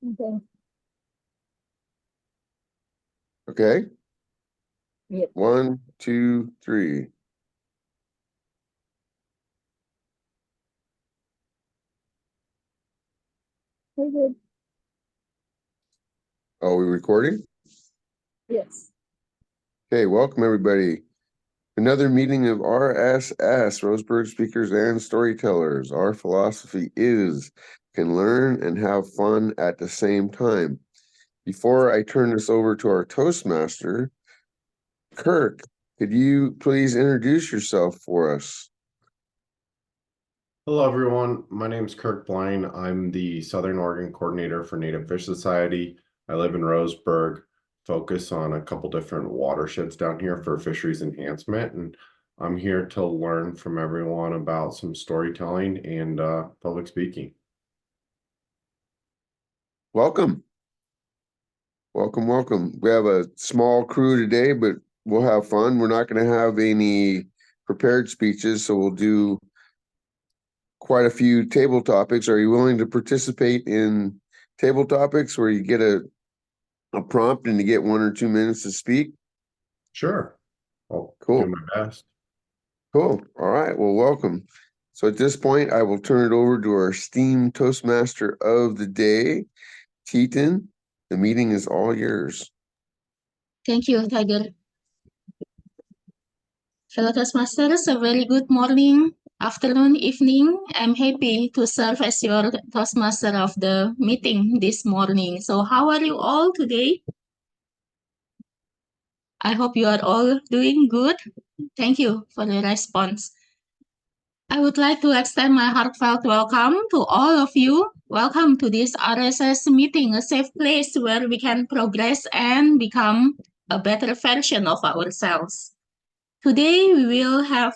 Okay. Okay. Yep. 1, 2, 3. Very good. Are we recording? Yes. Okay, welcome everybody. Another meeting of RSS, Roseburg Speakers and Storytellers. Our philosophy is can learn and have fun at the same time. Before I turn this over to our Toastmaster, Kirk, could you please introduce yourself for us? Hello, everyone. My name is Kirk Blaine. I'm the Southern Oregon Coordinator for Native Fish Society. I live in Roseburg, focus on a couple different watersheds down here for fisheries enhancement. And I'm here to learn from everyone about some storytelling and public speaking. Welcome. Welcome, welcome. We have a small crew today, but we'll have fun. We're not going to have any prepared speeches, so we'll do quite a few table topics. Are you willing to participate in table topics where you get a prompt and you get 1 or 2 minutes to speak? Sure. I'll Cool. do my best. Cool. All right. Well, welcome. So at this point, I will turn it over to our esteemed Toastmaster of the day, Teton. The meeting is all yours. Thank you, Tiger. Fellow Toastmasters, a very good morning, afternoon, evening. I'm happy to serve as your Toastmaster of the meeting this morning. So how are you all today? I hope you are all doing good. Thank you for the response. I would like to extend my heartfelt welcome to all of you. Welcome to this RSS meeting, a safe place where we can progress and become a better version of ourselves. Today, we will have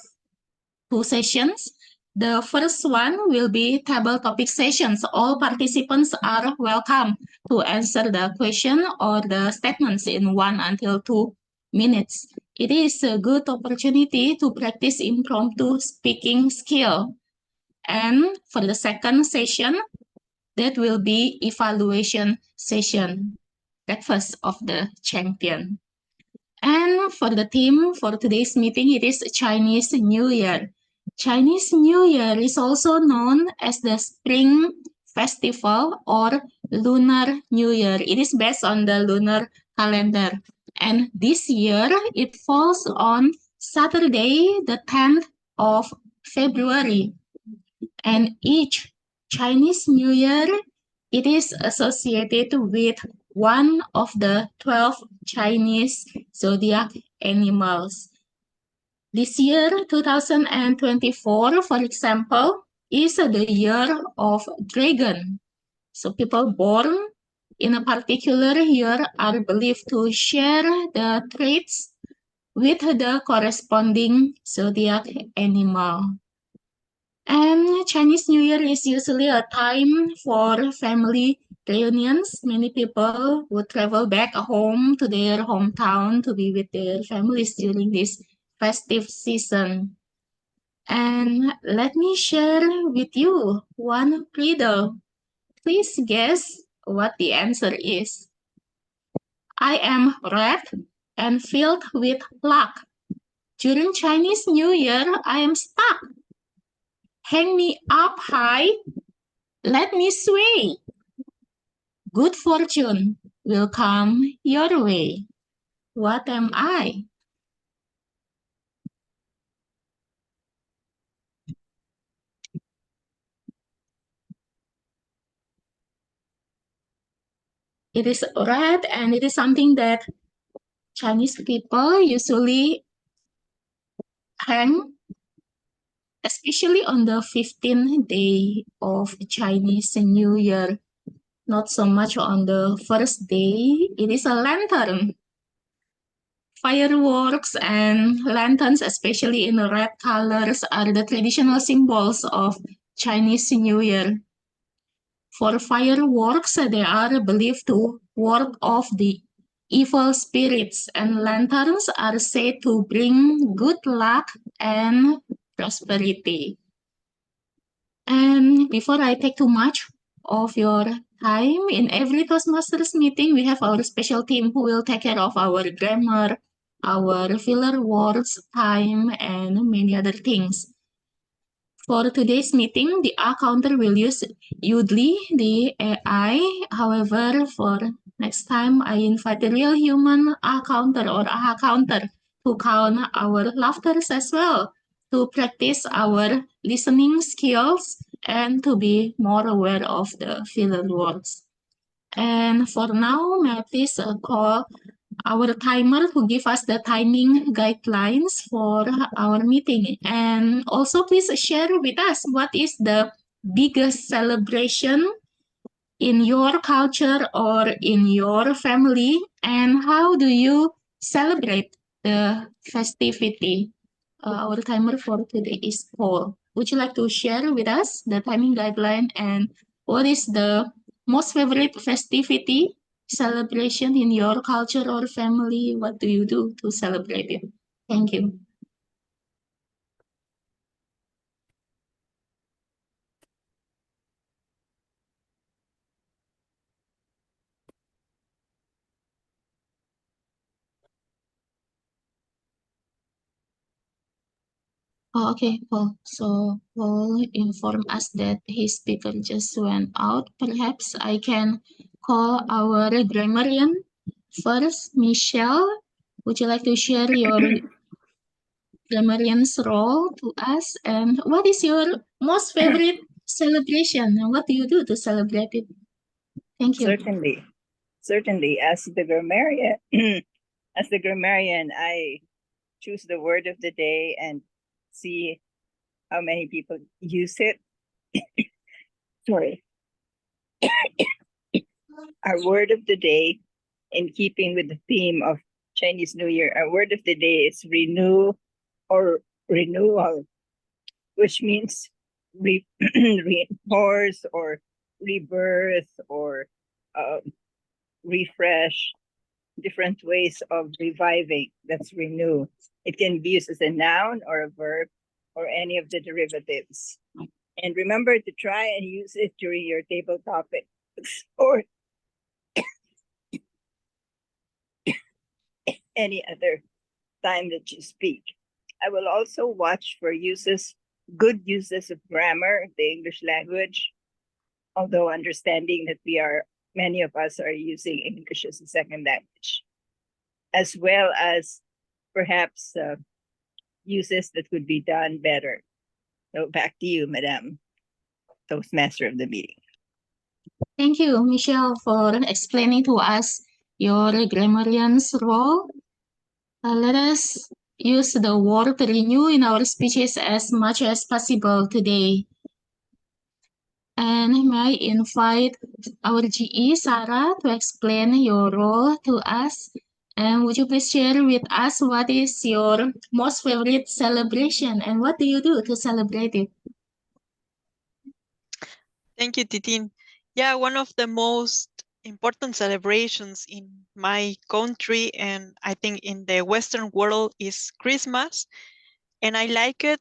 2 sessions. The first one will be table topic sessions. All participants are welcome to answer the question or the statements in 1 until 2 minutes. It is a good opportunity to practice impromptu speaking skill. And for the second session, that will be evaluation session, breakfast of the champion. And for the theme for today's meeting, it is Chinese New Year. Chinese New Year is also known as the Spring Festival or Lunar New Year. It is based on the lunar calendar. And this year, it falls on Saturday, the 10th of February. And each Chinese New Year, it is associated with one of the 12 Chinese zodiac animals. This year, 2024, for example, is the year of dragon. So people born in a particular year are believed to share the traits with the corresponding zodiac animal. And Chinese New Year is usually a time for family reunions. Many people would travel back home to their hometown to be with their families during this festive season. And let me share with you one riddle. Please guess what the answer is. I am red and filled with luck. During Chinese New Year, I am stuck. Hang me up high. Let me sway. Good fortune will come your way. What am I? It is red and it is something that Chinese people usually hang, especially on the 15th day of Chinese New Year. Not so much on the first day. It is a lantern. Fireworks and lanterns, especially in red colors, are the traditional symbols of Chinese New Year. For fireworks, they are believed to ward off the evil spirits, and lanterns are said to bring good luck and prosperity. And before I take too much of your time, in every Toastmasters meeting, we have our special team who will take care of our grammar, our filler words, time, and many other things. For today's meeting, the R counter will use Udly, the AI. However, for next time, I invite the real human R counter or AHA counter to count our laughters as well, to practice our listening skills and to be more aware of the filler words. And for now, may I please call our timer to give us the timing guidelines for our meeting. And also please share with us what is the biggest celebration in your culture or in your family, and how do you celebrate the festivity? Our timer for today is Paul. Would you like to share with us the timing guideline and what is the most favorite festivity celebration in your culture or family? What do you do to celebrate it? Thank you. Oh, okay, Paul. So Paul informed us that his speaker just went out. Perhaps I can call our grammarian first. Michelle, would you like to share your grammarian's role to us? And what is your most favorite celebration? And what do you do to celebrate it? Thank you. Certainly. As the grammarian, I choose the word of the day and see how many people use it. Sorry. Our word of the day, in keeping with the theme of Chinese New Year, our word of the day is renew or renewal, which means reinforce or rebirth or refresh, different ways of reviving. That's renew. It can be used as a noun or a verb or any of the derivatives. And remember to try and use it during your table topics or any other time that you speak. I will also watch for good uses of grammar, the English language, although understanding that many of us are using English as a second language, as well as perhaps uses that could be done better. So back to you, Madam Toastmaster of the meeting. Thank you, Michelle, for explaining to us your grammarian's role. Let us use the word renew in our speeches as much as possible today. And may I invite our GE, Sarah, to explain your role to us. And would you please share with us what is your most favorite celebration and what do you do to celebrate it? Thank you, Titin. Yeah, one of the most important celebrations in my country and I think in the Western world is Christmas. And I like it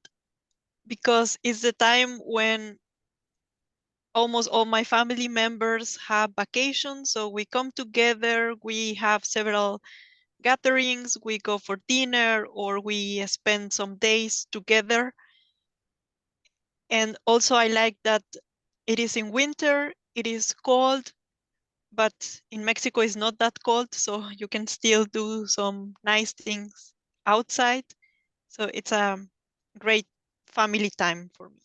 because it's the time when almost all my family members have vacation. So we come together, we have several gatherings, we go for dinner or we spend some days together. And also I like that it is in winter, it is cold, but in Mexico it's not that cold, so you can still do some nice things outside. So it's a great family time for me.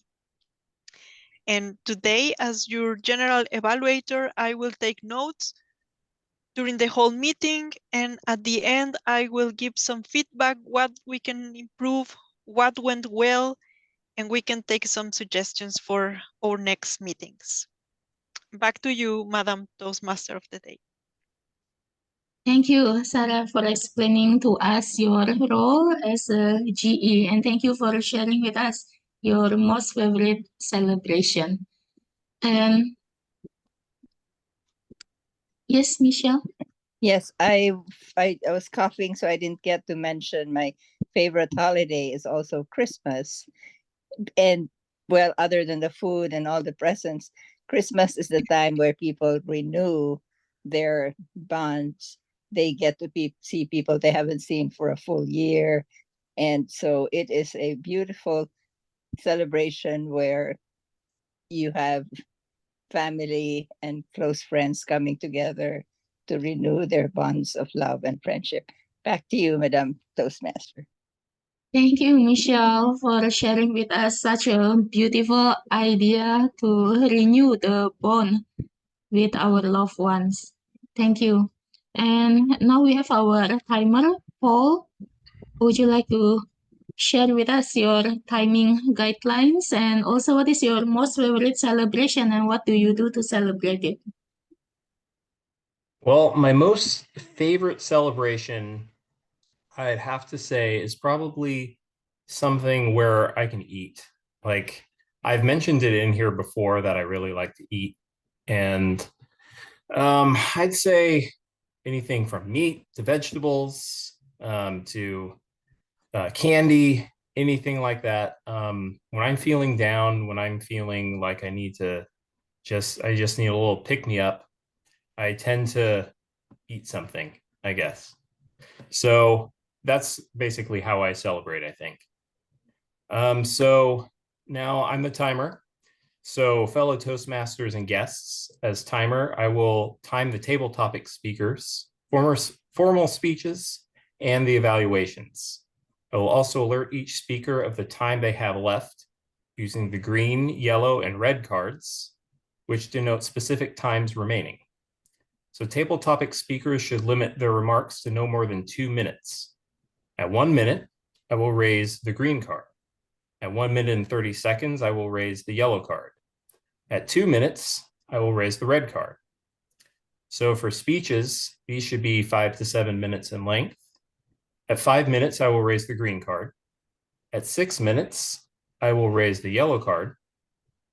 And today, as your general evaluator, I will take notes during the whole meeting, and at the end, I will give some feedback, what we can improve, what went well, and we can take some suggestions for our next meetings. Back to you, Madam Toastmaster of the Day. Thank you, Sarah, for explaining to us your role as a GE, and thank you for sharing with us your most favorite celebration. And yes, Michelle? Yes, I was coughing, so I didn't get to mention my favorite holiday is also Christmas. And well, other than the food and all the presents, Christmas is the time where people renew their bonds. They get to see people they haven't seen for a full year. And so it is a beautiful celebration where you have family and close friends coming together to renew their bonds of love and friendship. Back to you, Madam Toastmaster. Thank you, Michelle, for sharing with us such a beautiful idea to renew the bond with our loved ones. Thank you. And now we have our timer. Paul, would you like to share with us your timing guidelines and also what is your most favorite celebration and what do you do to celebrate it? Well, my most favorite celebration, I'd have to say, is probably something where I can eat. Like, I've mentioned it in here before that I really like to eat. And I'd say anything from meat to vegetables to candy, anything like that. When I'm feeling down, when I'm feeling like I need to I just need a little pick me up, I tend to eat something, I guess. So that's basically how I celebrate, I think. So now I'm the timer. So fellow Toastmasters and guests, as timer, I will time the table topic speakers, formal speeches, and the evaluations. I will also alert each speaker of the time they have left using the green, yellow, and red cards, which denote specific times remaining. So table topic speakers should limit their remarks to no more than 2 minutes. At 1 minute, I will raise the green card. At 1 minute and 30 seconds, I will raise the yellow card. At 2 minutes, I will raise the red card. So for speeches, these should be 5 to 7 minutes in length. At 5 minutes, I will raise the green card. At 6 minutes, I will raise the yellow card.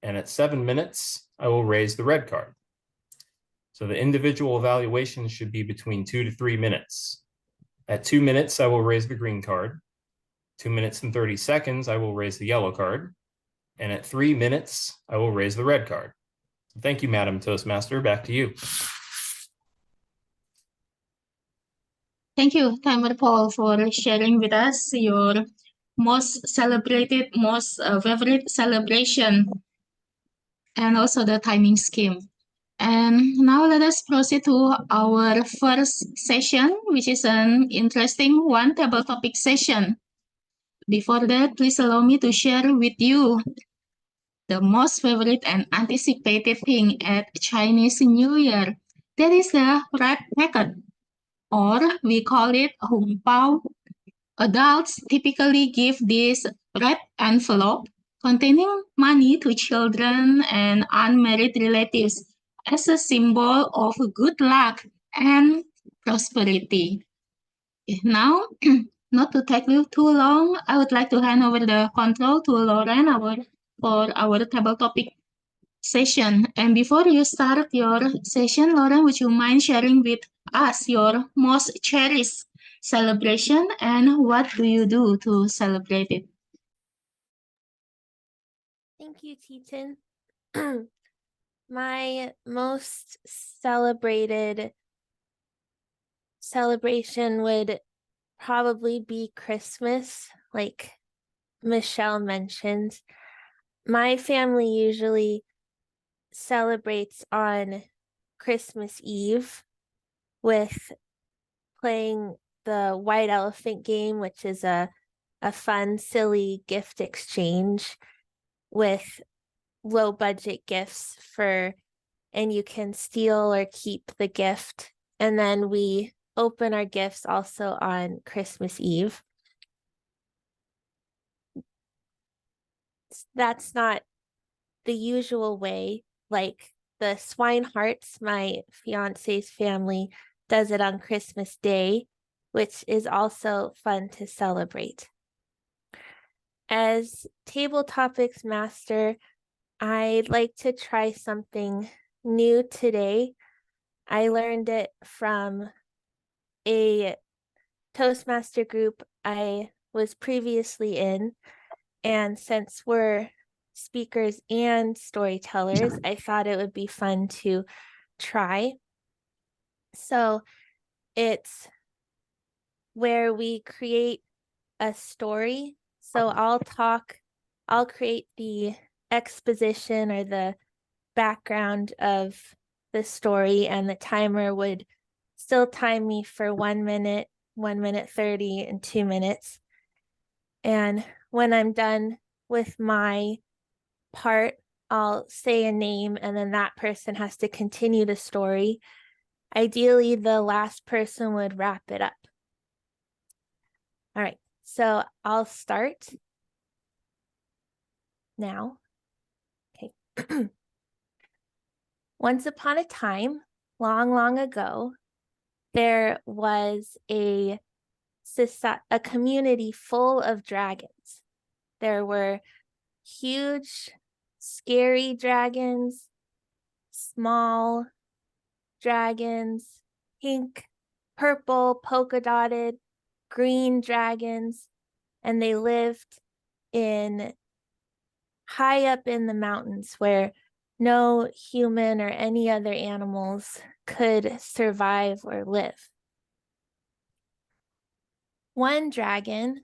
And at 7 minutes, I will raise the red card. So the individual evaluations should be between 2 to 3 minutes. At 2 minutes, I will raise the green card. 2 minutes and 30 seconds, I will raise the yellow card. And at 3 minutes, I will raise the red card. Thank you, Madam Toastmaster. Back to you. Thank you, Timer Paul, for sharing with us your most celebrated, most favorite celebration and also the timing scheme. And now let us proceed to our first session, which is an interesting one table topic session. Before that, please allow me to share with you the most favorite and anticipated thing at Chinese New Year. That is the red packet, or we call it Hung Pao. Adults typically give this red envelope containing money to children and unmarried relatives as a symbol of good luck and prosperity. Now, not to take you too long, I would like to hand over the control to Lauren for our table topic session. And before you start your session, Lauren, would you mind sharing with us your most cherished celebration and what do you do to celebrate it? Thank you, Titan. My most celebrated celebration would probably be Christmas, like Michelle mentioned. My family usually celebrates on Christmas Eve with playing the White Elephant game, which is a fun, silly gift exchange with low budget gifts and you can steal or keep the gift. And then we open our gifts also on Christmas Eve. That's not the usual way. Like the Swinehearts, my fiance's family, does it on Christmas Day, which is also fun to celebrate. As table topics master, I'd like to try something new today. I learned it from a Toastmaster group I was previously in. And since we're speakers and storytellers, I thought it would be fun to try. So it's where we create a story. So I'll create the exposition or the background of the story, and the timer would still time me for 1 minute, 1 minute 30, and 2 minutes. And when I'm done with my part, I'll say a name, and then that person has to continue the story. Ideally, the last person would wrap it up. All right, so I'll start now. Okay. Once upon a time, long, long ago, there was a community full of dragons. There were huge, scary dragons, small dragons, pink, purple, polka dotted, green dragons, and they lived high up in the mountains where no human or any other animals could survive or live. One dragon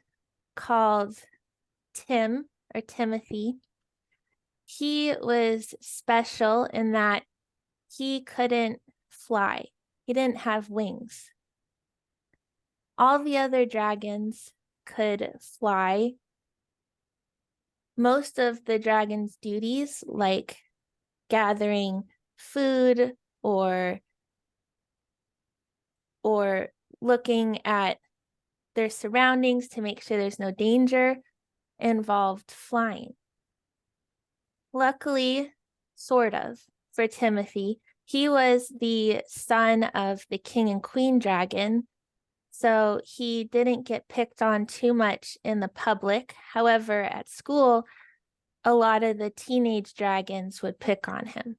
called Tim or Timothy, he was special in that he couldn't fly. He didn't have wings. All the other dragons could fly. Most of the dragon's duties, like gathering food or looking at their surroundings to make sure there's no danger, involved flying. Luckily, sort of, for Timothy, he was the son of the king and queen dragon, so he didn't get picked on too much in the public. However, at school, a lot of the teenage dragons would pick on him.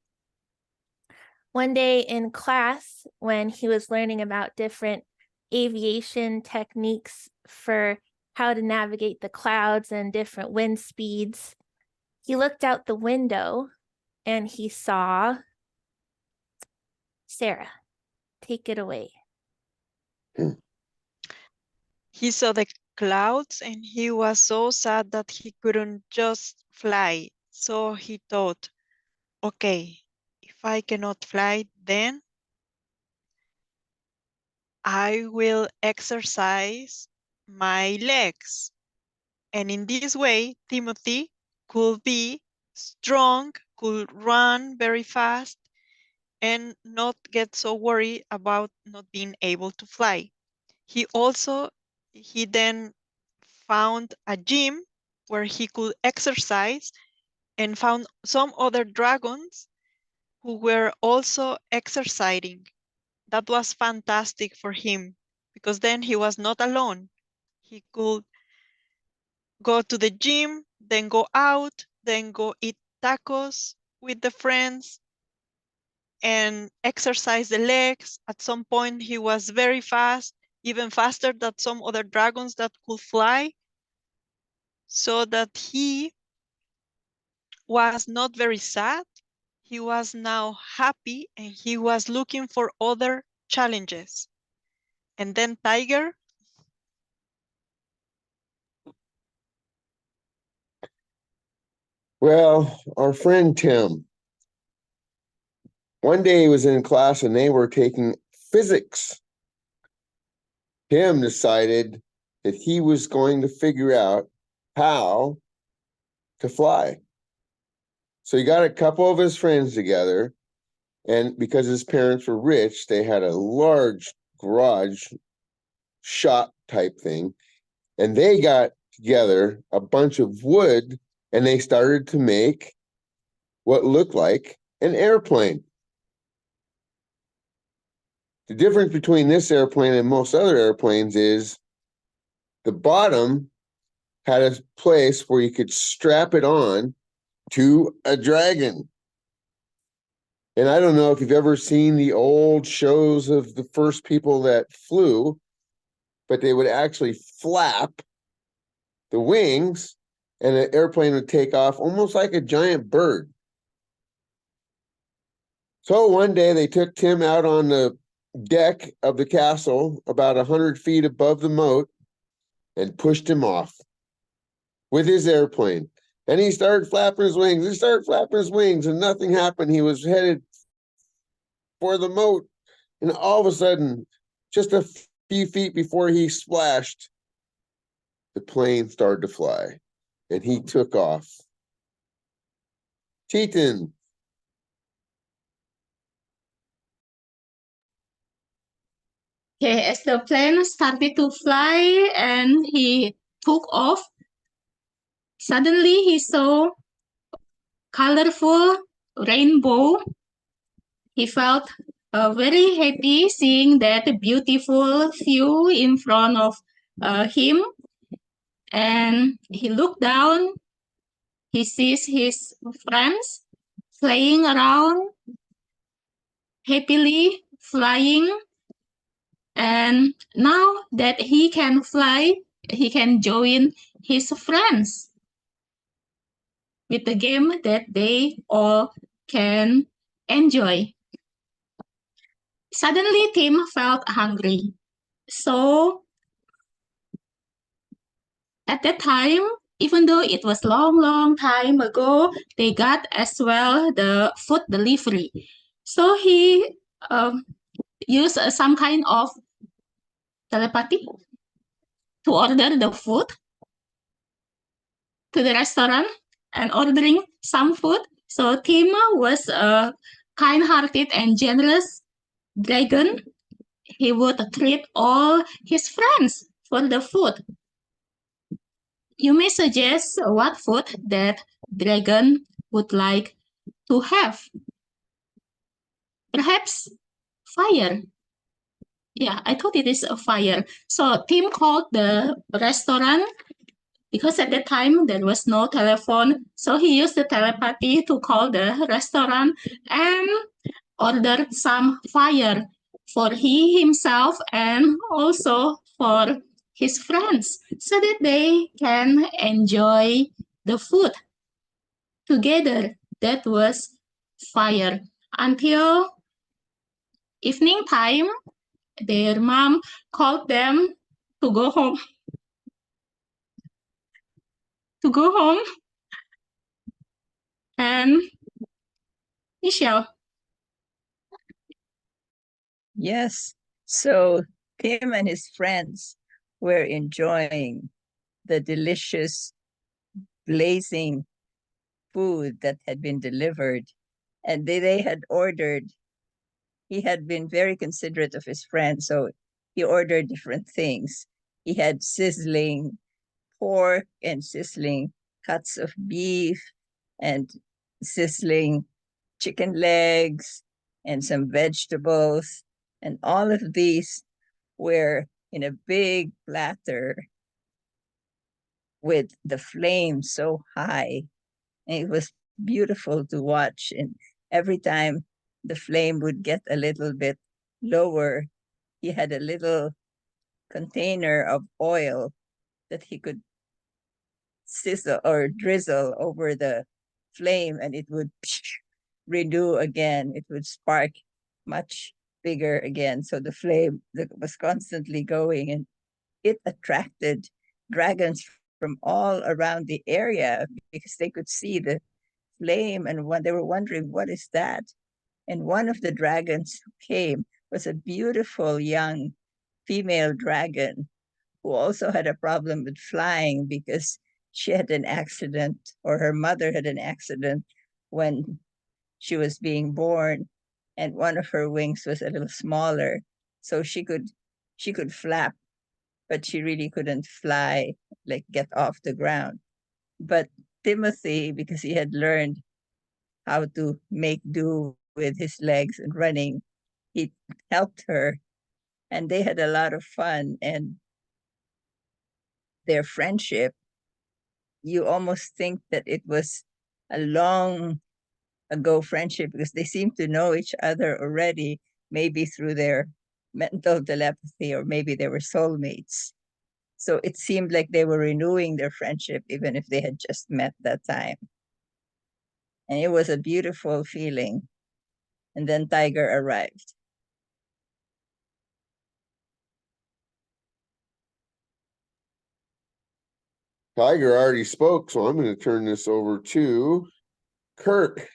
One day in class, when he was learning about different aviation techniques for how to navigate the clouds and different wind speeds, he looked out the window and he saw Sarah. Take it away. He saw the clouds and he was so sad that he couldn't just fly. So he thought, okay, if I cannot fly, then I will exercise my legs. And in this way, Timothy could be strong, could run very fast, and not get so worried about not being able to fly. He then found a gym where he could exercise and found some other dragons who were also exercising. That was fantastic for him because then he was not alone. He could go to the gym, then go out, then go eat tacos with the friends and exercise the legs. At some point, he was very fast, even faster than some other dragons that could fly, so that he was not very sad. He was now happy and he was looking for other challenges. And then Tiger. Well, our friend Tim, one day he was in class and they were taking physics. Tim decided that he was going to figure out how to fly. So he got a couple of his friends together, and because his parents were rich, they had a large garage shop type thing, and they got together a bunch of wood and they started to make what looked like an airplane. The difference between this airplane and most other airplanes is the bottom had a place where you could strap it on to a dragon. And I don't know if you've ever seen the old shows of the first people that flew, but they would actually flap the wings and an airplane would take off almost like a giant bird. So one day they took Tim out on the deck of the castle about 100 feet above the moat and pushed him off with his airplane. And he started flapping his wings. He started flapping his wings, and nothing happened. He was headed for the moat. And all of a sudden, just a few feet before he splashed, the plane started to fly, and he took off. Teton. Okay, as the plane started to fly and he took off, suddenly he saw colorful rainbow. He felt very happy seeing that beautiful view in front of him. And he looked down. He sees his friends playing around, happily flying. And now that he can fly, he can join his friends with the game that they all can enjoy. Suddenly, Tim felt hungry. So at that time, even though it was long time ago, they got as well the food delivery. So he used some kind of telepathy to order the food to the restaurant and ordering some food. So Tim was a kind-hearted and generous dragon. He would treat all his friends for the food. You may suggest what food that dragon would like to have. Perhaps fire. Yeah, I thought it is a fire. So Tim called the restaurant because at that time there was no telephone. So he used the telepathy to call the restaurant and ordered some fire for he himself and also for his friends so that they can enjoy the food together. That was fire. Until evening time, their mom called them to go home. To go home. And Michelle. Yes. So Tim and his friends were enjoying the delicious, blazing food that had been delivered. And they had ordered, he had been very considerate of his friends. So he ordered different things. He had sizzling pork and sizzling cuts of beef and sizzling chicken legs and some vegetables. And all of these were in a big platter with the flame so high. And it was beautiful to watch. And every time the flame would get a little bit lower, he had a little container of oil that he could sizzle or drizzle over the flame, and it would renew again. It would spark much bigger again. So the flame was constantly going, and it attracted dragons from all around the area because they could see the flame, and when they were wondering, what is that? And one of the dragons who came was a beautiful young female dragon who also had a problem with flying because she had an accident, or her mother had an accident when she was being born, and one of her wings was a little smaller, so she could flap, but she really couldn't fly, like get off the ground. But Timothy, because he had learned how to make do with his legs and running, he helped her, and they had a lot of fun. And their friendship, you almost think that it was a long ago friendship because they seem to know each other already, maybe through their mental telepathy, or maybe they were soulmates. So it seemed like they were renewing their friendship, even if they had just met that time. And it was a beautiful feeling. And then Tiger arrived. Tiger already spoke, so I'm going to turn this over to Kirk.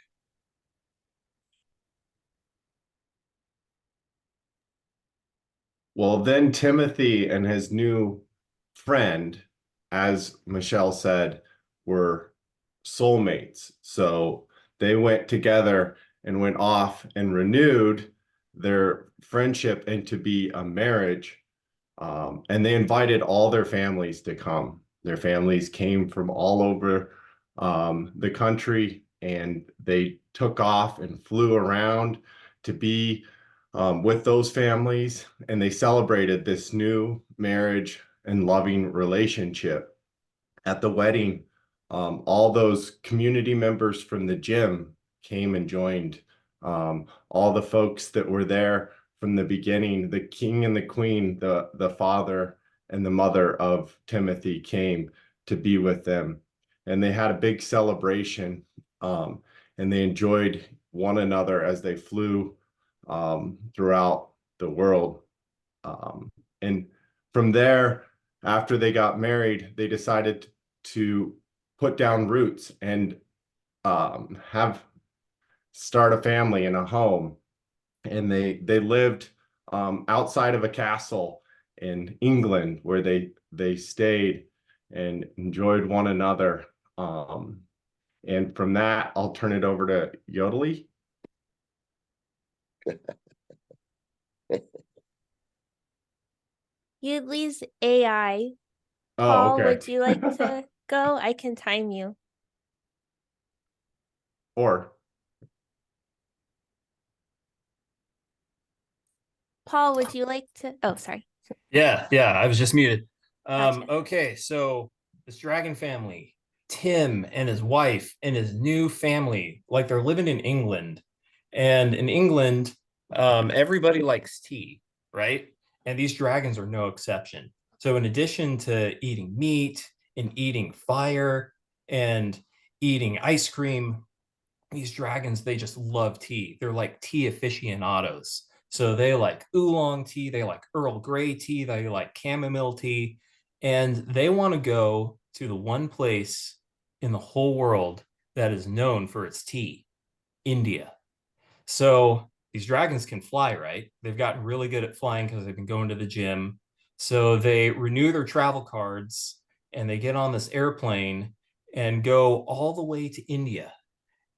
Well, then Timothy and his new friend, as Michelle said, were soulmates. So they went together and went off and renewed their friendship into be a marriage. And they invited all their families to come. Their families came from all over the country, and they took off and flew around to be with those families, and they celebrated this new marriage and loving relationship. At the wedding, all those community members from the gym came and joined. All the folks that were there from the beginning, the king and the queen, the father and the mother of Timothy came to be with them. And they had a big celebration, and they enjoyed one another as they flew throughout the world. And from there, after they got married, they decided to put down roots and have start a family in a home. And they lived outside of a castle in England, where they stayed and enjoyed one another. And from that, I'll turn it over to Yodeli. Udley's AI. Oh, Paul, okay. would you like to go? I can time you. Or Paul, would you like to? Oh, sorry. Yeah, I was just muted. Gotcha. Okay, so this dragon family, Tim and his wife and his new family, like they're living in England. And in England, everybody likes tea, right? And these dragons are no exception. So in addition to eating meat and eating fire and eating ice cream, these dragons, they just love tea. They're like tea aficionados. So they like oolong tea, they like Earl Grey tea, they like chamomile tea, and they want to go to the one place in the whole world that is known for its tea, India. So these dragons can fly, right? They've gotten really good at flying because they've been going to the gym. So they renew their travel cards and they get on this airplane and go all the way to India.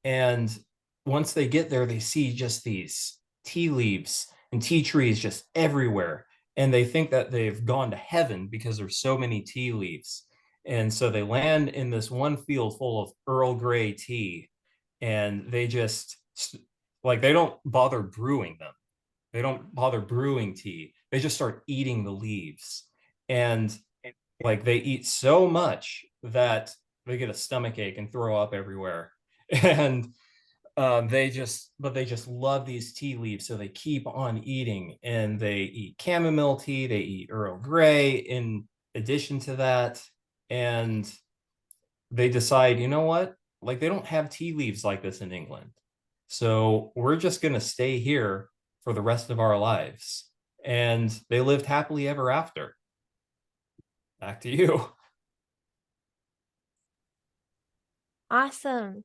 And once they get there, they see just these tea leaves and tea trees just everywhere. And they think that they've gone to heaven because there's so many tea leaves. And so they land in this one field full of Earl Grey tea. And they just, like, they don't bother brewing them. They don't bother brewing tea. They just start eating the leaves. And like they eat so much that they get a stomach ache and throw up everywhere. And they just love these tea leaves, so they keep on eating, and they eat chamomile tea, they eat Earl Grey in addition to that, and they decide, you know what, like they don't have tea leaves like this in England, so we're just going to stay here for the rest of our lives. And they lived happily ever after. Back to you. Awesome.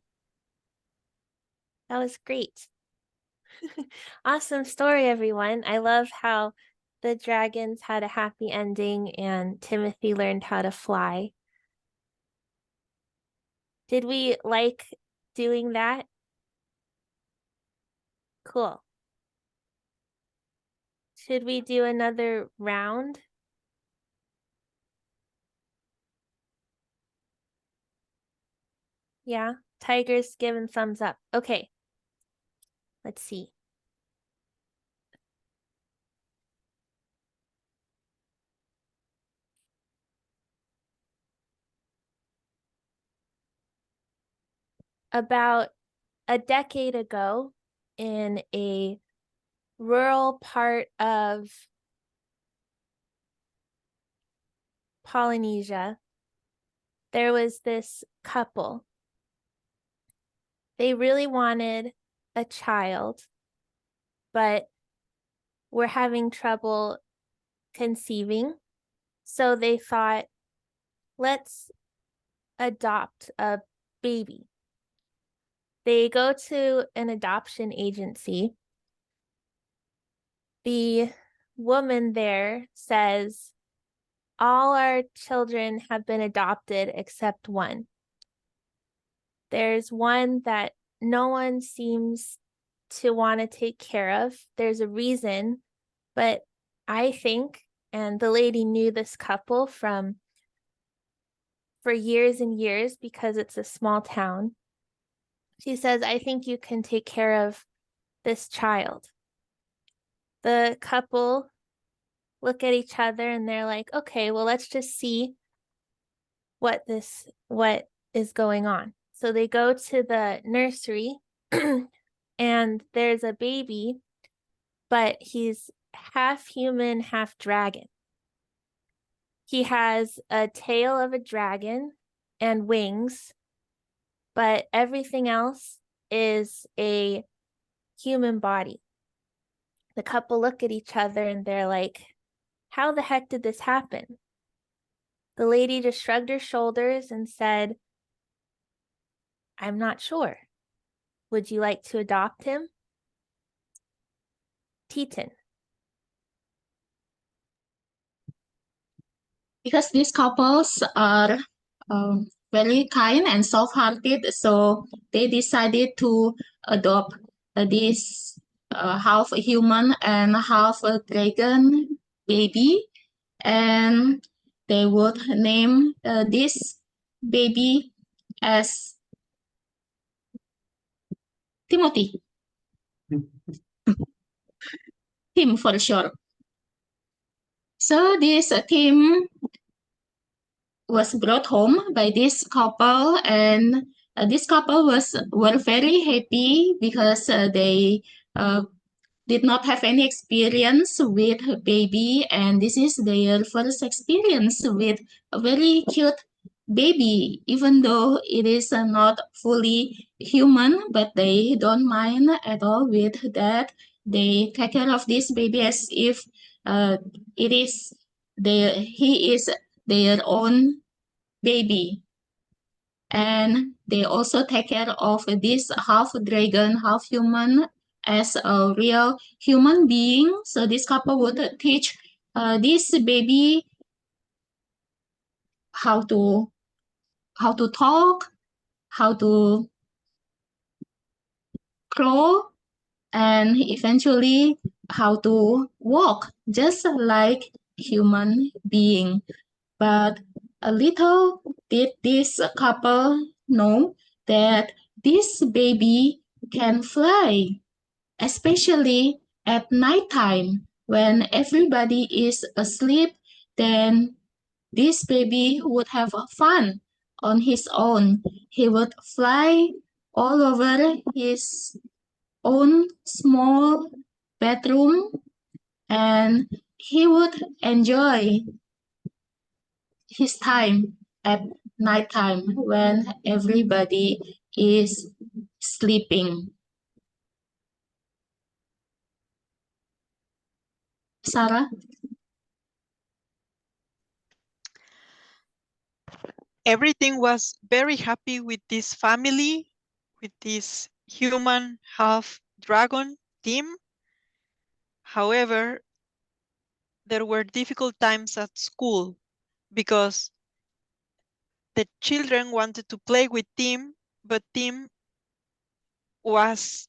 That was great. Awesome story, everyone. I love how the dragons had a happy ending and Timothy learned how to fly. Did we like doing that? Cool. Should we do another round? Yeah, Tiger's giving thumbs up. Okay. Let's see. About a decade ago, in a rural part of Polynesia, there was this couple. They really wanted a child, but were having trouble conceiving. So they thought, let's adopt a baby. They go to an adoption agency. The woman there says, all our children have been adopted except one. There's one that no one seems to want to take care of. There's a reason, but I think, and the lady knew this couple for years and years because it's a small town. She says, I think you can take care of this child. The couple look at each other and they're like, okay, well, let's just see what is going on. So they go to the nursery and there's a baby, but he's half human, half dragon. He has a tail of a dragon and wings, but everything else is a human body. The couple look at each other and they're like, how the heck did this happen? The lady just shrugged her shoulders and said, I'm not sure. Would you like to adopt him? Teton. Because these couples are very kind and soft-hearted, so they decided to adopt this half human and half dragon baby, and they would name this baby as Timothy. Tim for short. So this Tim was brought home by this couple, and this couple were very happy because they did not have any experience with baby, and this is their first experience with a very cute baby, even though it is not fully human, but they don't mind at all with that. They take care of this baby as if he is their own baby. And they also take care of this half dragon, half human as a real human being. So this couple would teach this baby how to talk, how to crawl, and eventually how to walk, just like human being. But a little did this couple know that this baby can fly, especially at nighttime when everybody is asleep. Then this baby would have fun on his own. He would fly all over his own small bedroom, and he would enjoy his time at nighttime when everybody is sleeping. Sarah? Everything was very happy with this family, with this human half dragon team. However, there were difficult times at school because the children wanted to play with Tim, but Tim was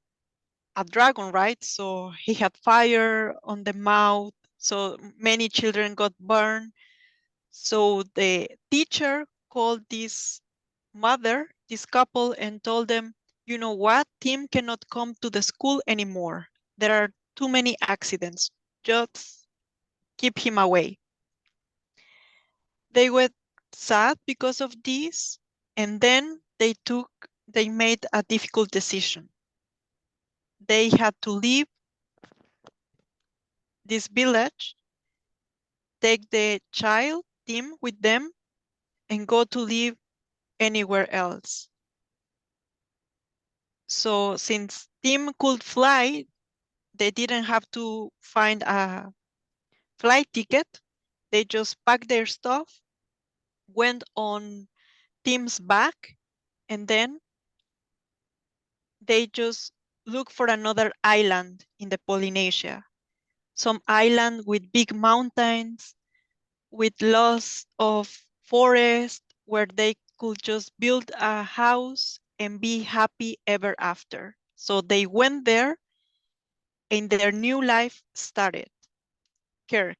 a dragon, right? So he had fire on the mouth. So many children got burned. So the teacher called this mother, this couple, and told them, you know what? Tim cannot come to the school anymore. There are too many accidents. Just keep him away. They were sad because of this, and then they made a difficult decision. They had to leave this village, take the child Tim with them and go to live anywhere else. So since Tim could fly, they didn't have to find a flight ticket. They just packed their stuff, went on Tim's back, and then they just looked for another island in the Polynesia. Some island with big mountains, with lots of forest, where they could just build a house and be happy ever after. So they went there and their new life started. Kirk.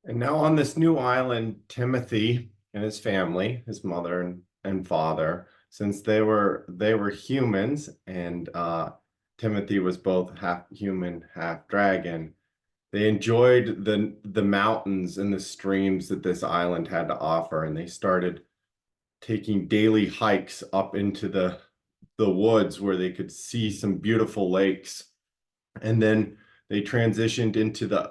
And now on this new island, Timothy and his family, his mother and father, since they were humans, and Timothy was both half human, half dragon, they enjoyed the mountains and the streams that this island had to offer, and they started taking daily hikes up into the woods where they could see some beautiful lakes. And then they transitioned into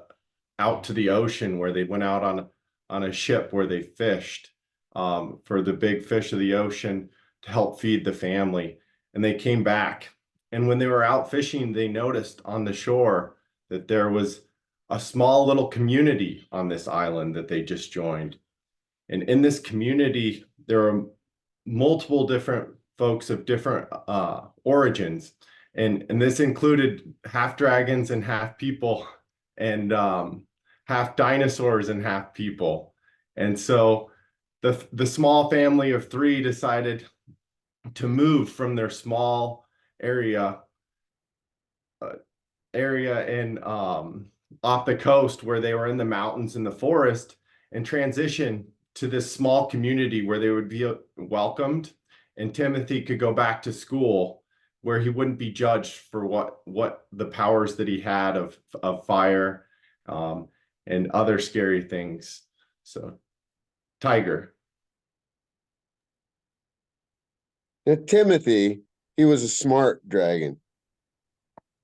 out to the ocean, where they went out on a ship where they fished for the big fish of the ocean to help feed the family. And they came back. And when they were out fishing, they noticed on the shore that there was a small little community on this island that they just joined. And in this community, there are multiple different folks of different origins. And this included half dragons and half people, and half dinosaurs and half people. And so the small family of 3 decided to move from their small area in off the coast, where they were in the mountains and the forest, and transition to this small community where they would be welcomed, and Timothy could go back to school, where he wouldn't be judged for what the powers that he had of fire and other scary things. So, Tiger. Now, Timothy, he was a smart dragon,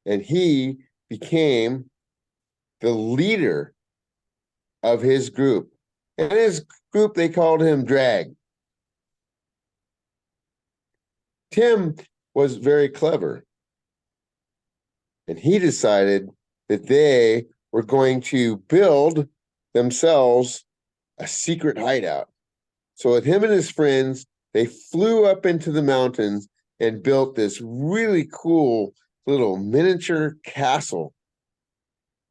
and he became the leader of his group. And his group, they called him Drag. Tim was very clever, and he decided that they were going to build themselves a secret hideout. So with him and his friends, they flew up into the mountains and built this really cool little miniature castle,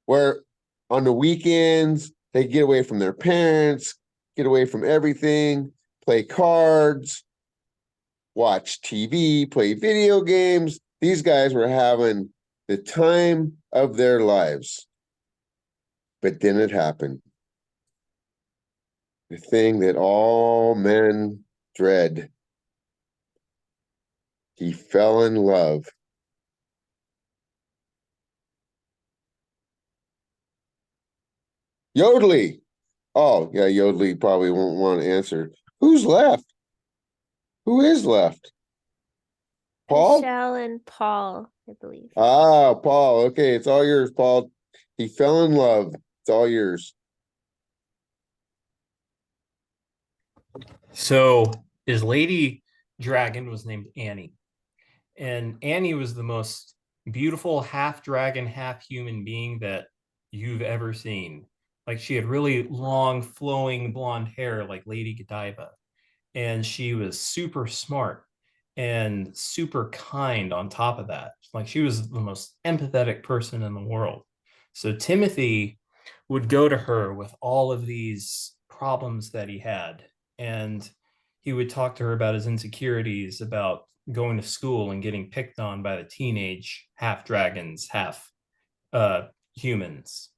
where on the weekends they get away from their parents, get away from everything, play cards, watch TV, play video games. These guys were having the time of their lives. But then it happened. The thing that all men dread. He fell in love. Yodely. Oh, yeah, Yodely probably won't want to answer. Who's left? Who is left? Paul? Michelle and Paul, I believe. Ah, Paul. Okay, it's all yours, Paul. He fell in love. It's all yours. So his lady dragon was named Annie. And Annie was the most beautiful half dragon, half human being that you've ever seen. Like, she had really long, flowing blonde hair like Lady Godiva. And she was super smart and super kind on top of that. Like, she was the most empathetic person in the world. So Timothy would go to her with all of these problems that he had. And he would talk to her about his insecurities, about going to school and getting picked on by the teenage half dragons, half humans.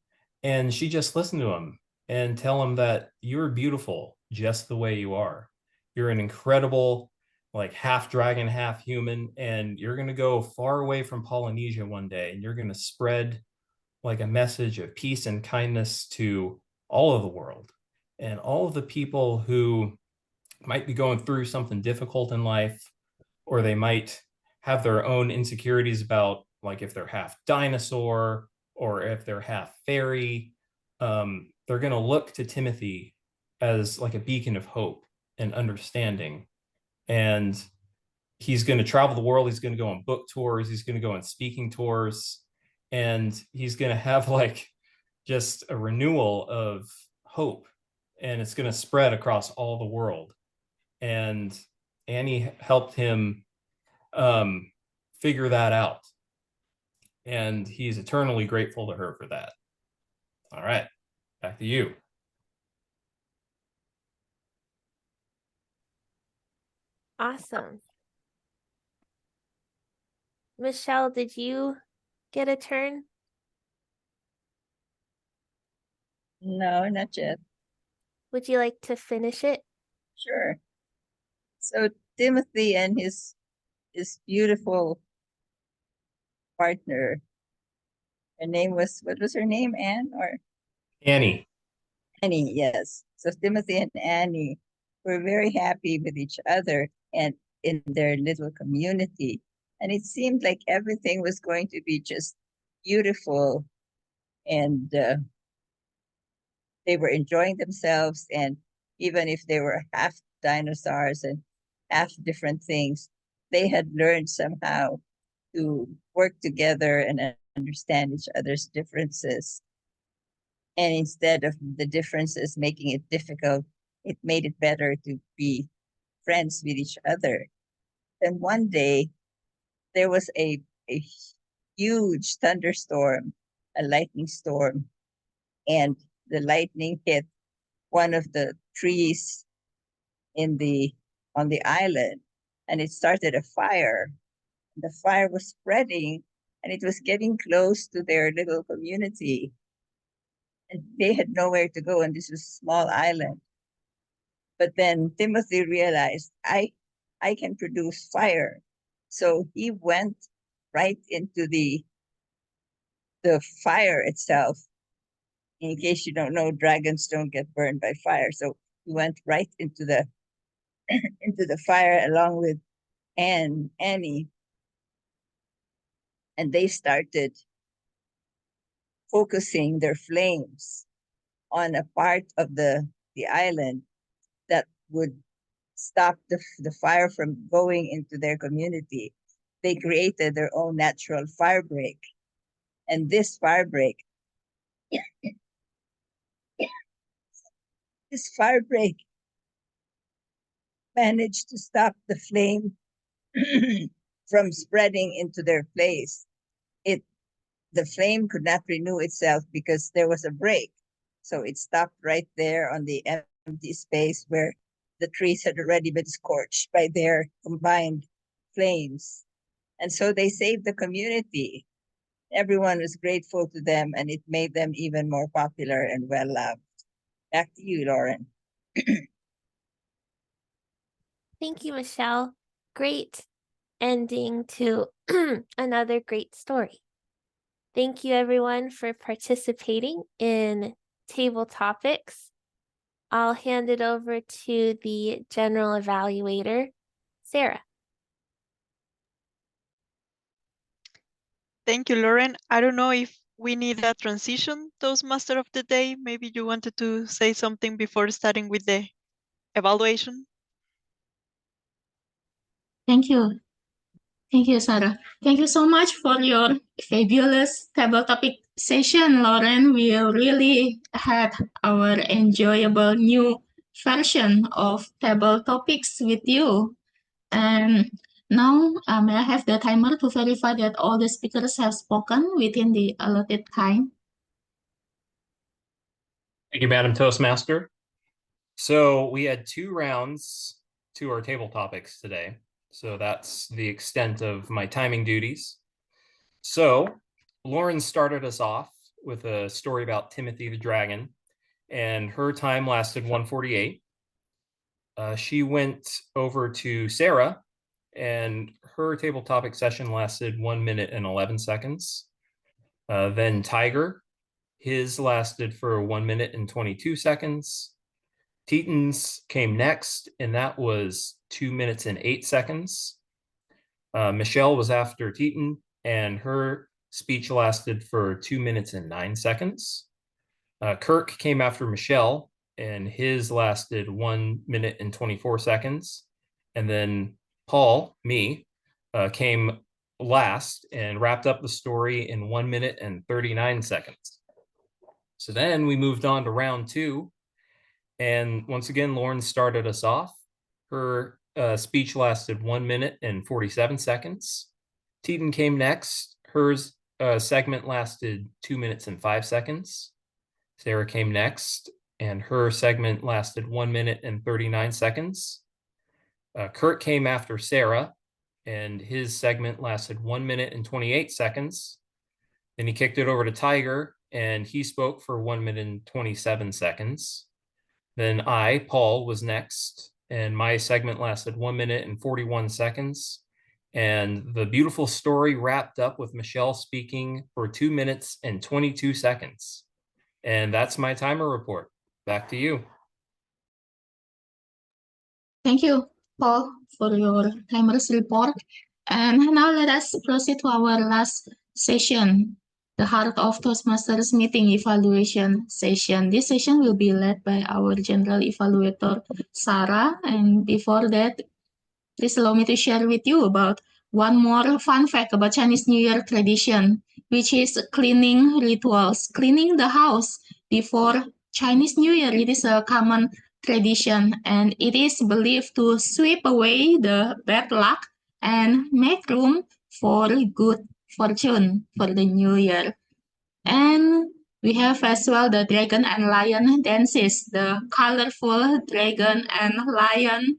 And she just listened to him and tell him that you're beautiful just the way you are. You're an incredible, like, half dragon, half human, and you're going to go far away from Polynesia one day, and you're going to spread like a message of peace and kindness to all of the world, and all of the people who might be going through something difficult in life, or they might have their own insecurities about, like, if they're half dinosaur or if they're half fairy. they're going to look to Timothy as like a beacon of hope and understanding. And he's going to travel the world. He's going to go on book tours. He's going to go on speaking tours. And he's going to have like just a renewal of hope. And it's going to spread across all the world. And Annie helped him figure that out. And he's eternally grateful to her for that. All right, back to you. Awesome. Michelle, did you get a turn? No, not yet. Would you like to finish it? Sure. So Timothy and his beautiful partner, her name was, what was her name, Anne or Annie. Annie? Yes. So Timothy and Annie were very happy with each other and in their little community. And it seemed like everything was going to be just beautiful, and they were enjoying themselves. And even if they were half dinosaurs and half different things, they had learned somehow to work together and understand each other's differences. And instead of the differences making it difficult, it made it better to be friends with each other. And one day there was a huge thunderstorm, a lightning storm, and the lightning hit one of the trees on the island, and it started a fire. The fire was spreading, and it was getting close to their little community, and they had nowhere to go, and this was a small island. But then Timothy realized, I can produce fire. So he went right into the fire itself. In case you don't know, dragons don't get burned by fire. So he went right into the into the fire along with Annie, and they started focusing their flames on a part of the island that would stop the fire from going into their community. They created their own natural fire break. And this fire break, managed to stop the flame from spreading into their place. The flame could not renew itself because there was a break. So it stopped right there on the empty space where the trees had already been scorched by their combined flames. And so they saved the community. Everyone was grateful to them, and it made them even more popular and well-loved. Back to you, Lauren. Thank you, Michelle. Great ending to another great story. Thank you, everyone, for participating in Table Topics. I'll hand it over to the general evaluator, Sarah. Thank you, Lauren. I don't know if we need a transition, Toastmaster of the Day. Maybe you wanted to say something before starting with the evaluation. Thank you. Thank you, Sarah. Thank you so much for your fabulous table topic session, Lauren. We really had our enjoyable new version of table topics with you. And now, may I have the timer to verify that all the speakers have spoken within the allotted time? Thank you, Madam Toastmaster. So we had 2 rounds to our table topics today. So that's the extent of my timing duties. So Lauren started us off with a story about Timothy the Dragon, and her time lasted 1:48. She went over to Sarah, and her table topic session lasted 1 minute and 11 seconds. Then Tiger, his lasted for 1 minute and 22 seconds. Teton's came next, and that was 2 minutes and 8 seconds. Michelle was after Teton, and her speech lasted for 2 minutes and 9 seconds. Kirk came after Michelle, and his lasted 1 minute and 24 seconds. And then Paul, me, came last and wrapped up the story in 1 minute and 39 seconds. So then we moved on to round two. And once again, Lauren started us off. Her speech lasted 1 minute and 47 seconds. Teton came next. Hers segment lasted 2 minutes and 5 seconds. Sarah came next, and her segment lasted 1 minute and 39 seconds. Kurt came after Sarah, and his segment lasted 1 minute and 28 seconds. Then he kicked it over to Tiger, and he spoke for 1 minute and 27 seconds. Then I, Paul, was next, and my segment lasted 1 minute and 41 seconds. And the beautiful story wrapped up with Michelle speaking for 2 minutes and 22 seconds. And that's my timer report. Back to you. Thank you, Paul, for your timers report. And now let us proceed to our last session, the Heart of Toastmasters meeting evaluation session. This session will be led by our general evaluator, Sarah. And before that, please allow me to share with you about one more fun fact about Chinese New Year tradition, which is cleaning rituals, cleaning the house before Chinese New Year. It is a common tradition, and it is believed to sweep away the bad luck and make room for good fortune for the new year. And we have as well the dragon and lion dances, the colorful dragon and lion.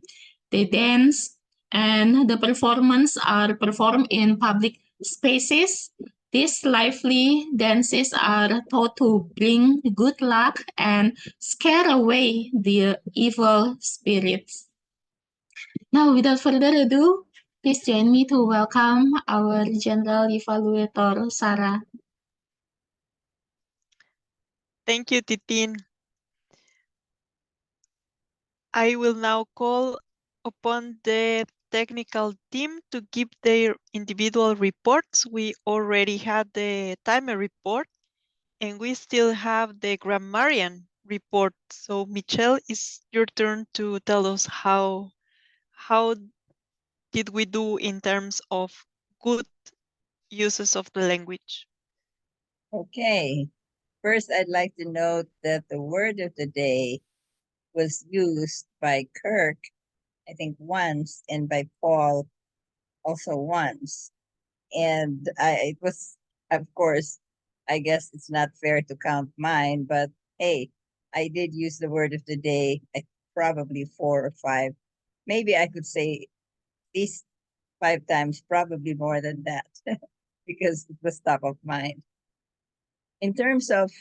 They dance, and the performance are performed in public spaces. These lively dances are thought to bring good luck and scare away the evil spirits. Now, without further ado, please join me to welcome our general evaluator, Sarah. Thank you, Titin. I will now call upon the technical team to give their individual reports. We already had the timer report, and we still have the grammarian report. So Michelle, it's your turn to tell us how did we do in terms of good uses of the language. Okay. First, I'd like to note that the word of the day was used by Kirk, I think once, and by Paul also once. And it was, of course, I guess it's not fair to count mine, but hey, I did use the word of the day probably 4 or 5. Maybe I could say at least 5 times, probably more than that, because it was top of mind. In terms of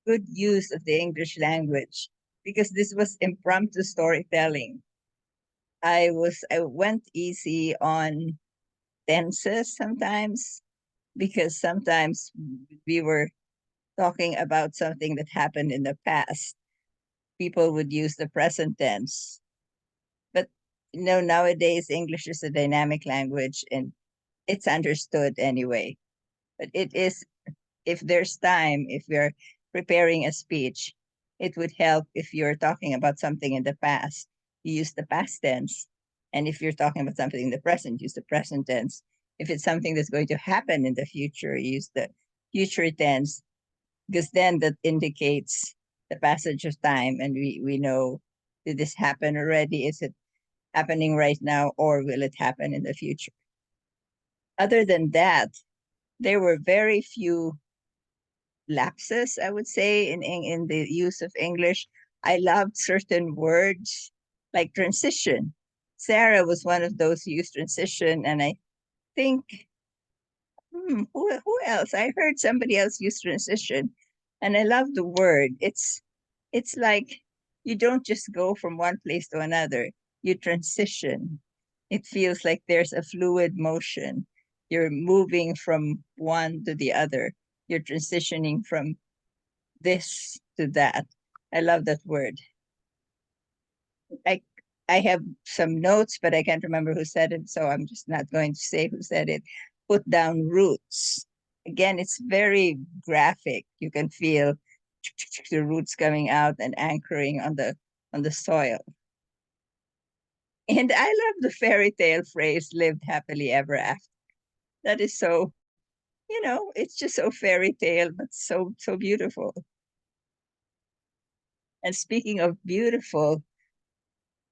good use of the English language, because this was impromptu storytelling, I went easy on tenses sometimes, because sometimes we were talking about something that happened in the past. People would use the present tense. But nowadays English is a dynamic language and it's understood anyway. But it is, if there's time, if we're preparing a speech, it would help if you're talking about something in the past, you use the past tense. And if you're talking about something in the present, use the present tense. If it's something that's going to happen in the future, use the future tense, because then that indicates the passage of time, and we know, did this happen already? Is it happening right now, or will it happen in the future? Other than that, there were very few lapses, I would say, in the use of English. I loved certain words like transition. Sarah was one of those who used transition, and I think, who else? I heard somebody else use transition, and I love the word. It's like you don't just go from one place to another, you transition. It feels like there's a fluid motion. You're moving from one to the other. You're transitioning from this to that. I love that word. I have some notes, but I can't remember who said it, so I'm just not going to say who said it. Put down roots. Again, it's very graphic. You can feel the roots coming out and anchoring on the soil. And I love the fairy tale phrase, lived happily ever after. That is so, it's just so fairy tale, but so beautiful. And speaking of beautiful,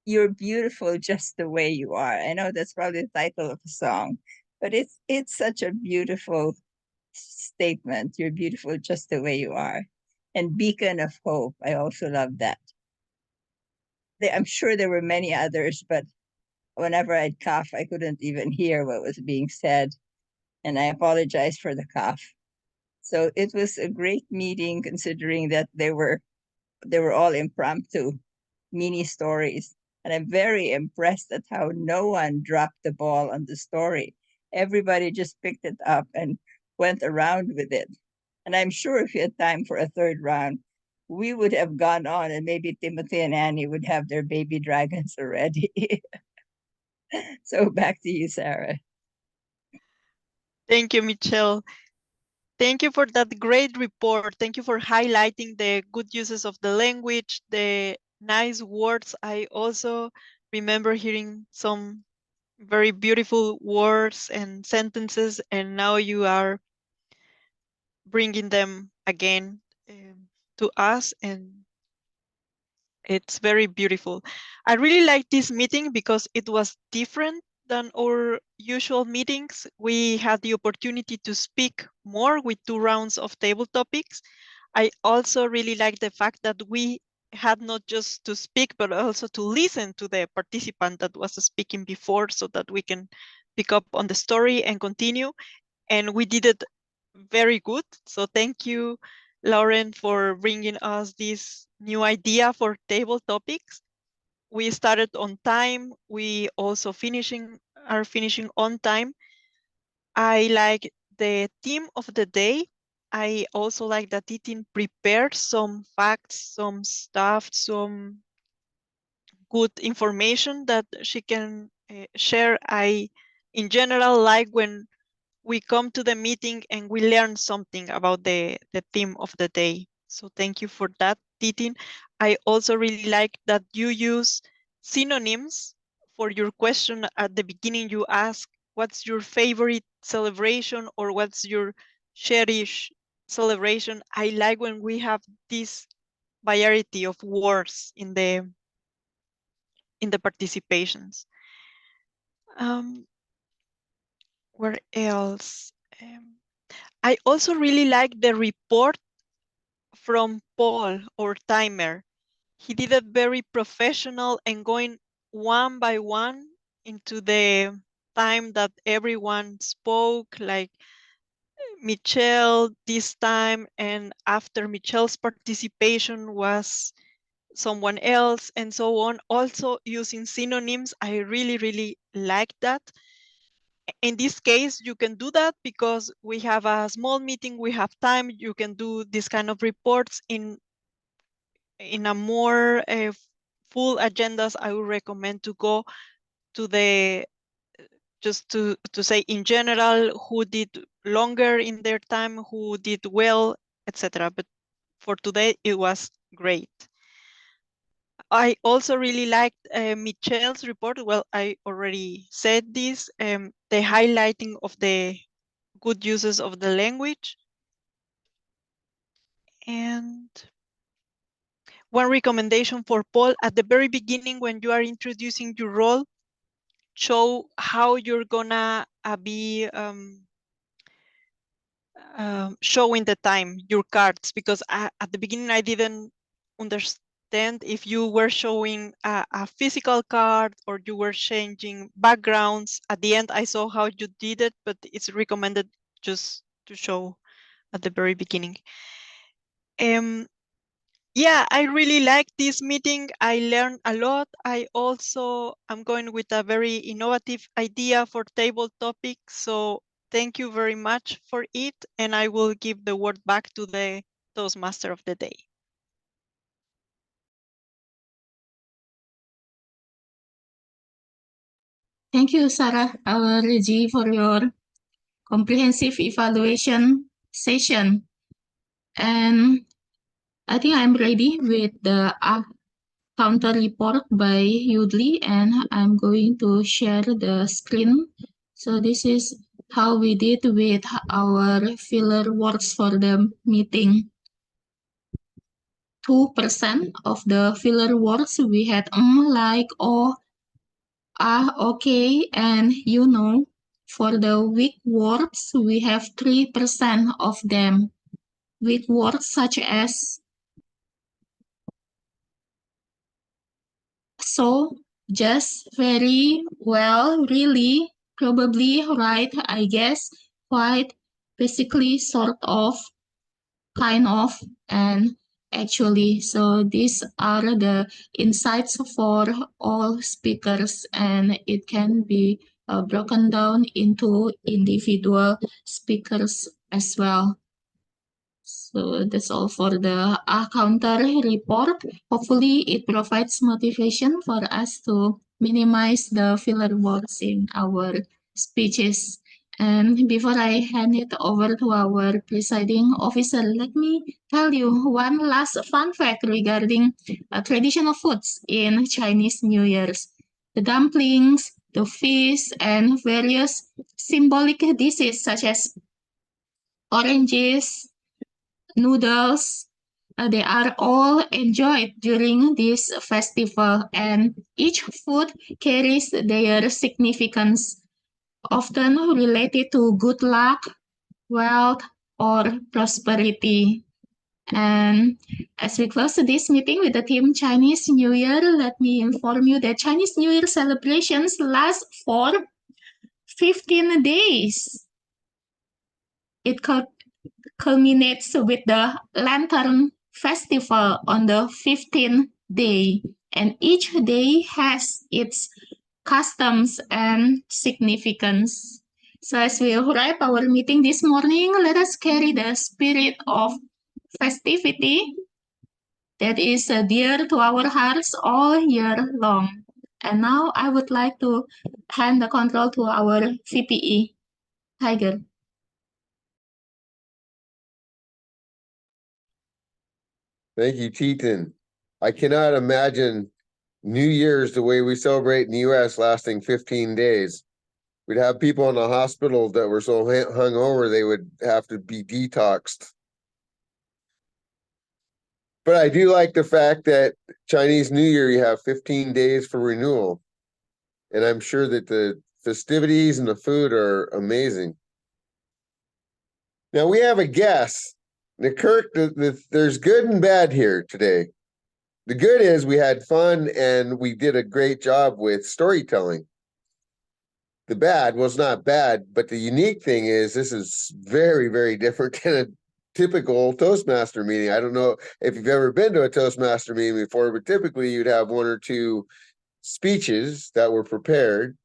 you're beautiful just the way you are. I know that's probably the title of the song, but it's such a beautiful statement. You're beautiful just the way you are. And beacon of hope. I also love that. I'm sure there were many others, but whenever I'd cough, I couldn't even hear what was being said. And I apologize for the cough. So it was a great meeting considering that they were all impromptu mini stories. And I'm very impressed at how no one dropped the ball on the story. Everybody just picked it up and went around with it. And I'm sure if you had time for a third round, we would have gone on and maybe Timothy and Annie would have their baby dragons already. So back to you, Sarah. Thank you, Michelle. Thank you for that great report. Thank you for highlighting the good uses of the language, the nice words. I also remember hearing some very beautiful words and sentences, and now you are bringing them again to us, and it's very beautiful. I really like this meeting because it was different than our usual meetings. We had the opportunity to speak more with 2 rounds of table topics. I also really like the fact that we had not just to speak, but also to listen to the participant that was speaking before so that we can pick up on the story and continue. And we did it very good. So thank you, Lauren, for bringing us this new idea for table topics. We started on time. We also are finishing on time. I like the theme of the day. I also like that Titin prepared some facts, some stuff, some good information that she can share. I, in general, like when we come to the meeting and we learn something about the theme of the day. So thank you for that, Titin. I also really like that you use synonyms for your question. At the beginning, you ask, what's your favorite celebration or what's your cherished celebration? I like when we have this variety of words in the participations. Where else? I also really like the report from Paul, or timer. He did it very professional and going one by one into the time that everyone spoke, like Michelle this time, and after Michelle's participation was someone else, and so on. Also using synonyms, I really, really like that. In this case, you can do that because we have a small meeting, we have time, you can do this kind of reports in a more full agendas. I would recommend to go to the, just to say in general, who did longer in their time, who did well, etc. But for today, it was great. I also really liked Michelle's report. Well, I already said this, the highlighting of the good uses of the language. And one recommendation for Paul, at the very beginning, when you are introducing your role, show how you're gonna be showing the time, your cards, because at the beginning I didn't understand if you were showing a physical card or you were changing backgrounds. At the end, I saw how you did it, but it's recommended just to show at the very beginning. Yeah, I really like this meeting. I learned a lot. I also am going with a very innovative idea for table topics. So thank you very much for it. And I will give the word back to the Toastmaster of the day. Thank you, Sarah, our Reggie, for your comprehensive evaluation session. And I think I'm ready with the counter report by Yudli, and I'm going to share the screen. So this is how we did with our filler words for the meeting. 2% of the filler words we had like, oh, okay, and you know. For the weak words, we have 3% of them. Weak words such as so, just, very, well, really, probably, right, I guess, quite, basically, sort of, kind of, and actually. So these are the insights for all speakers, and it can be broken down into individual speakers as well. So that's all for the counter report. Hopefully it provides motivation for us to minimize the filler words in our speeches. And before I hand it over to our presiding officer, let me tell you one last fun fact regarding traditional foods in Chinese New Year's. The dumplings, the fish, and various symbolic dishes such as oranges, noodles, they are all enjoyed during this festival, and each food carries their significance, often related to good luck, wealth, or prosperity. And as we close this meeting with the theme Chinese New Year, let me inform you that Chinese New Year celebrations last for 15 days. It culminates with the Lantern Festival on the 15th day, and each day has its customs and significance. So as we wrap our meeting this morning, let us carry the spirit of festivity that is dear to our hearts all year long. And now I would like to hand the control to our VPE, Tiger. Thank you, Teton. I cannot imagine New Year's the way we celebrate in the US lasting 15 days. We'd have people in the hospital that were so hungover they would have to be detoxed. But I do like the fact that Chinese New Year, you have 15 days for renewal. And I'm sure that the festivities and the food are amazing. Now we have a guest. Now, Kirk, there's good and bad here today. The good is we had fun and we did a great job with storytelling. The bad was not bad, but the unique thing is this is very, very different than a typical Toastmaster meeting. I don't know if you've ever been to a Toastmaster meeting before, but typically you'd have one or two speeches that were prepared,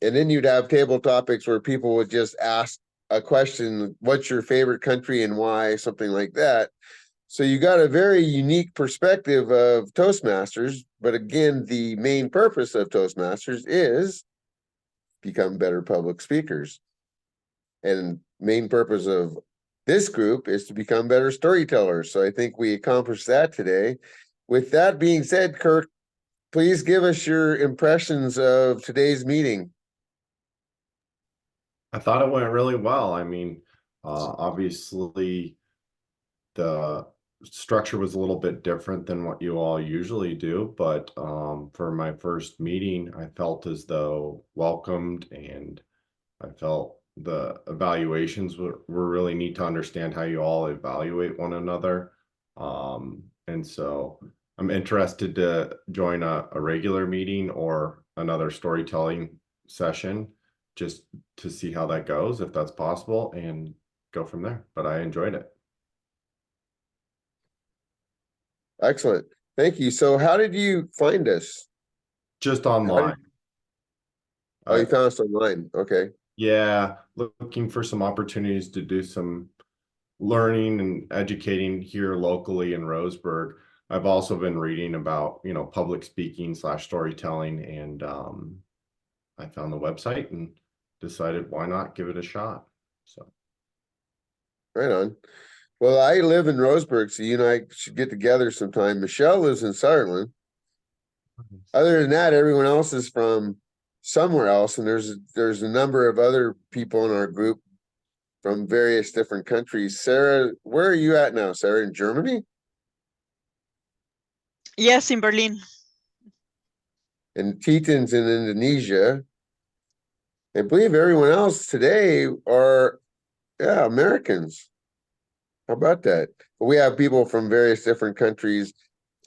and then you'd have table topics where people would just ask a question, what's your favorite country and why, something like that. So you got a very unique perspective of Toastmasters, but again, the main purpose of Toastmasters is become better public speakers. And main purpose of this group is to become better storytellers. So I think we accomplished that today. With that being said, Kirk, please give us your impressions of today's meeting. I thought it went really well. I mean, obviously the structure was a little bit different than what you all usually do, but for my first meeting, I felt as though welcomed, and I felt the evaluations were really neat to understand how you all evaluate one another. And so I'm interested to join a regular meeting or another storytelling session just to see how that goes, if that's possible, and go from there. But I enjoyed it. Excellent. Thank you. So how did you find us? Just online. Oh, you found us online. Okay. Yeah, looking for some opportunities to do some learning and educating here locally in Roseburg. I've also been reading about, public speaking / storytelling, and I found the website and decided why not give it a shot. So Right on. Well, I live in Roseburg, so you and I should get together sometime. Michelle lives in Sutherland. Other than that, everyone else is from somewhere else, and there's a number of other people in our group from various different countries. Sarah, where are you at now, Sarah? In Germany? Yes, in Berlin. And Titan's in Indonesia. I believe everyone else today are, yeah, Americans. How about that? We have people from various different countries.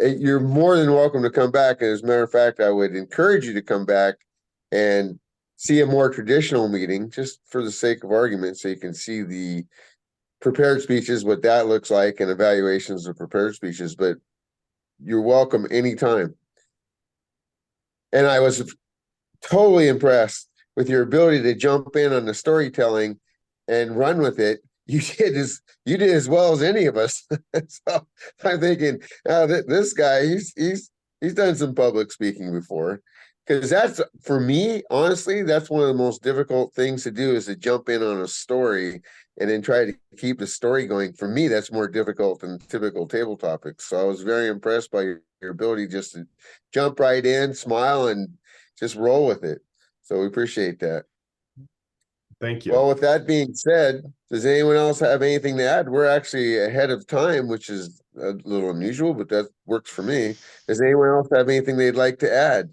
You're more than welcome to come back. And as a matter of fact, I would encourage you to come back and see a more traditional meeting, just for the sake of argument, so you can see the prepared speeches, what that looks like, and evaluations of prepared speeches. But you're welcome anytime. And I was totally impressed with your ability to jump in on the storytelling and run with it. You did as well as any of us. So I'm thinking, this guy, he's done some public speaking before. Because that's, for me, honestly, that's one of the most difficult things to do, is to jump in on a story and then try to keep the story going. For me, that's more difficult than typical table topics. So I was very impressed by your ability just to jump right in, smile, and just roll with it. So we appreciate that. Thank you. Well, with that being said, does anyone else have anything to add? We're actually ahead of time, which is a little unusual, but that works for me. Does anyone else have anything they'd like to add?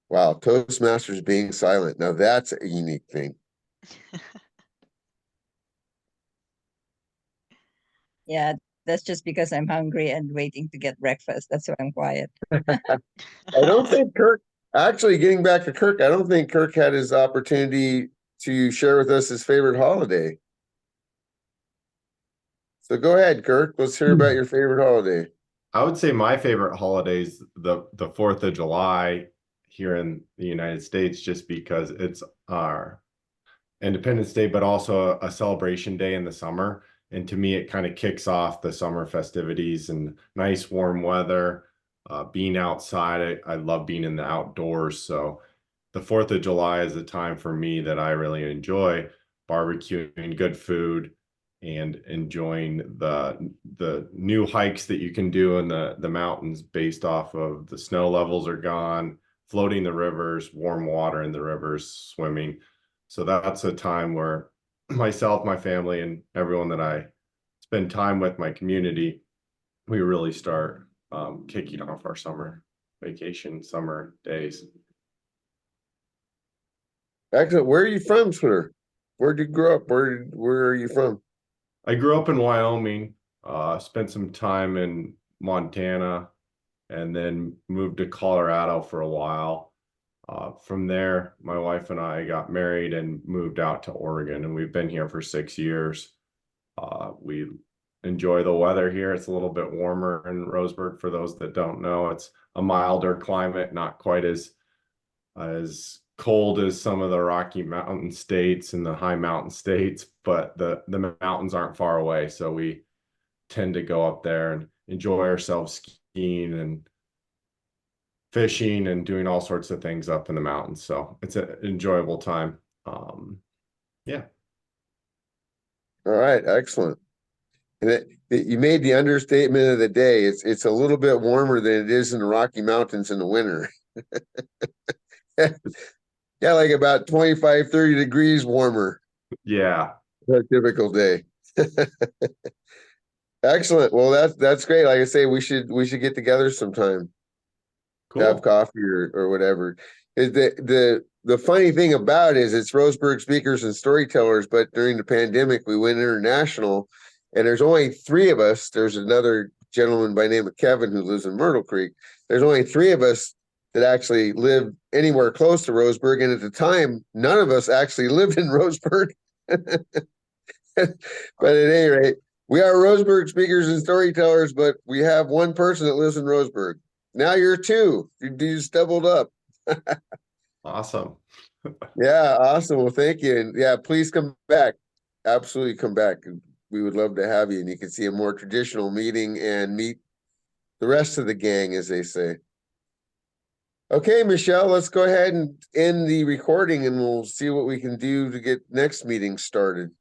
Wow, Toastmasters being silent. Now that's a unique thing. Yeah, that's just because I'm hungry and waiting to get breakfast. That's why I'm quiet. I don't think Kirk, actually getting back to Kirk, I don't think Kirk had his opportunity to share with us his favorite holiday. So go ahead, Kirk. Let's hear about your favorite holiday. I would say my favorite holiday is the 4th of July here in the United States, just because it's our Independence Day, but also a celebration day in the summer. And to me, it kind of kicks off the summer festivities and nice warm weather, being outside. I love being in the outdoors. So the 4th of July is a time for me that I really enjoy, barbecuing good food and enjoying the new hikes that you can do in the mountains based off of the snow levels are gone, floating the rivers, warm water in the rivers, swimming. So that's a time where myself, my family, and everyone that I spend time with, my community, we really start kicking off our summer vacation, summer days. Excellent. Where are you from, sir? Where'd you grow up? Where are you from? I grew up in Wyoming, spent some time in Montana, and then moved to Colorado for a while. From there, my wife and I got married and moved out to Oregon, and we've been here for 6 years. We enjoy the weather here. It's a little bit warmer in Roseburg. For those that don't know, it's a milder climate, not quite as cold as some of the Rocky Mountain states and the high mountain states, but the mountains aren't far away. So we tend to go up there and enjoy ourselves skiing and fishing and doing all sorts of things up in the mountains. So it's an enjoyable time. Yeah. All right, excellent. And you made the understatement of the day. It's a little bit warmer than it is in the Rocky Mountains in the winter. Yeah, like about 25, 30 degrees warmer. Yeah. A typical day. Excellent. Well, that's great. Like I say, we should get together sometime. Cool. Have coffee or whatever. The funny thing about it is it's Roseburg speakers and storytellers, but during the pandemic we went international, and there's only 3 of us. There's another gentleman by the name of Kevin who lives in Myrtle Creek. There's only 3 of us that actually live anywhere close to Roseburg, and at the time, none of us actually lived in Roseburg. But at any rate, we are Roseburg speakers and storytellers, but we have 1 person that lives in Roseburg. Now you're 2. You just doubled up. Awesome. Yeah, awesome. Well, thank you. And yeah, please come back. Absolutely come back. We would love to have you, and you can see a more traditional meeting and meet the rest of the gang, as they say. Okay, Michelle, let's go ahead and end the recording and we'll see what we can do to get next meeting started.